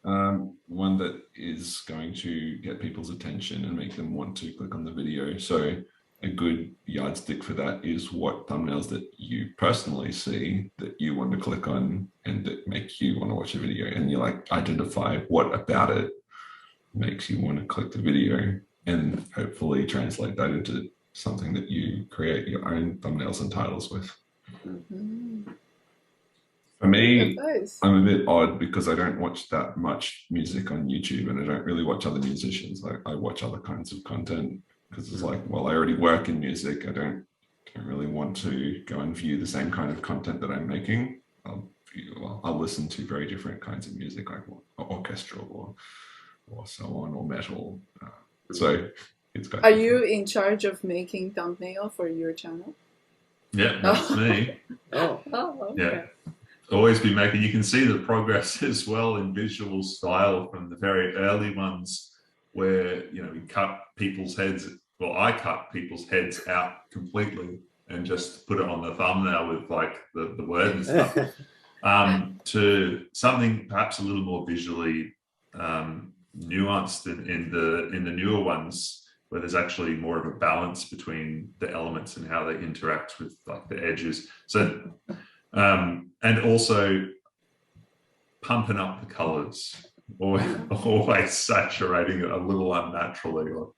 C: One that is going to get people's attention and make them want to click on the video. So a good yardstick for that is what thumbnails that you personally see that you want to click on and that make you want to watch a video, and you like identify what about it makes you want to click the video, and hopefully translate that into something that you create your own thumbnails and titles with.
F: Mm-hmm.
C: For me,
F: Advice.
C: I'm a bit odd because I don't watch that much music on YouTube, and I don't really watch other musicians. I watch other kinds of content because it's like, well, I already work in music. I don't really want to go and view the same kind of content that I'm making. I'll listen to very different kinds of music, like orchestral or so on, or metal. So it's got.
F: Are you in charge of making thumbnail for your channel?
D: Yeah, that's me.
E: Oh.
F: Oh, okay.
D: Yeah. Always be making, you can see the progress as well in visual style from the very early ones where, you know, we cut people's heads, well, I cut people's heads out completely and just put it on the thumbnail with like the word and stuff, to something perhaps a little more visually nuanced in the newer ones, where there's actually more of a balance between the elements and how they interact with like the edges. So, and also pumping up the colors, or always saturating it a little unnaturally, or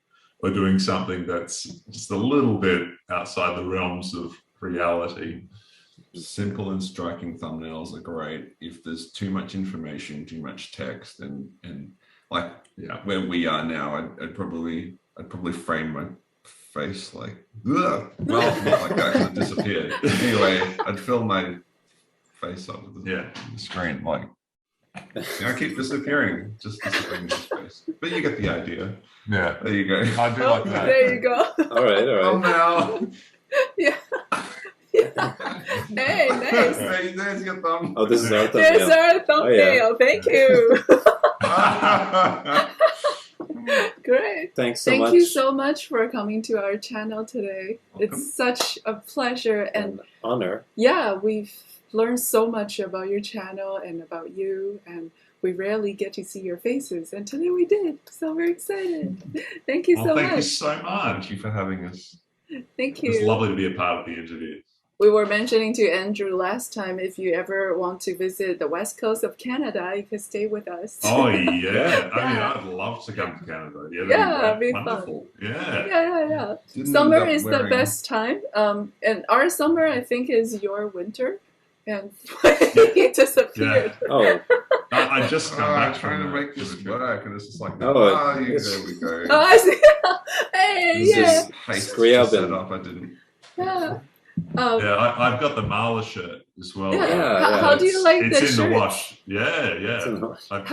D: doing something that's just a little bit outside the realms of reality.
C: Simple and striking thumbnails are great. If there's too much information, too much text, and like, yeah, where we are now, I'd probably frame my face like, ugh. Well, not like that, 'cause it disappeared. Anyway, I'd fill my face up with the screen, like, I keep disappearing, just disappearing into space. But you get the idea.
G: Yeah,
C: There you go.
G: I do like that.
F: There you go.
E: All right.
C: Thumbnail.
F: Yeah. Hey, nice.
C: There's your thumb.
E: Oh, this is our
F: There's
E: thumbnail.
F: our thumbnail. Thank you. Great.
E: Thanks so
F: Thank
E: much.
F: you so much for coming to our channel today.
C: Welcome.
F: It's such a pleasure, and
E: An honor.
F: yeah, we've learned so much about your channel and about you, and we rarely get to see your faces, and today we did, so we're excited. Thank you so
D: Thank you
F: much.
D: so much.
C: Thank you for having us.
F: Thank
D: It's
F: you.
D: lovely to be a part of the interview.
F: We were mentioning to Andrew last time, if you ever want to visit the west coast of Canada, you can stay with us.
D: Oh yeah, I mean,
F: Yeah.
D: I'd love to come to Canada. Yeah,
F: Yeah, it'd be
D: wonderful. Yeah.
F: Yeah.
C: Didn't
F: Summer
C: end up
F: is the
C: wearing-
F: best time, and our summer, I think, is your winter, and he disappeared.
E: Oh,
D: I just come
C: I'm
D: back
C: trying to
D: from
C: make this work, and it's just like,
E: Oh,
C: there
E: it's-
C: we go.
F: Oh, I see. Hey,
E: This
F: yeah.
E: is
C: Haste
E: Scriabin.
C: to set up, I didn't.
F: Yeah.
D: Yeah, I've got the Marla shirt as well.
F: Yeah.
E: Yeah,
F: How do you like
D: It's
F: the
D: in
F: shirt?
D: the wash. Yeah.
E: it's in the-
D: I've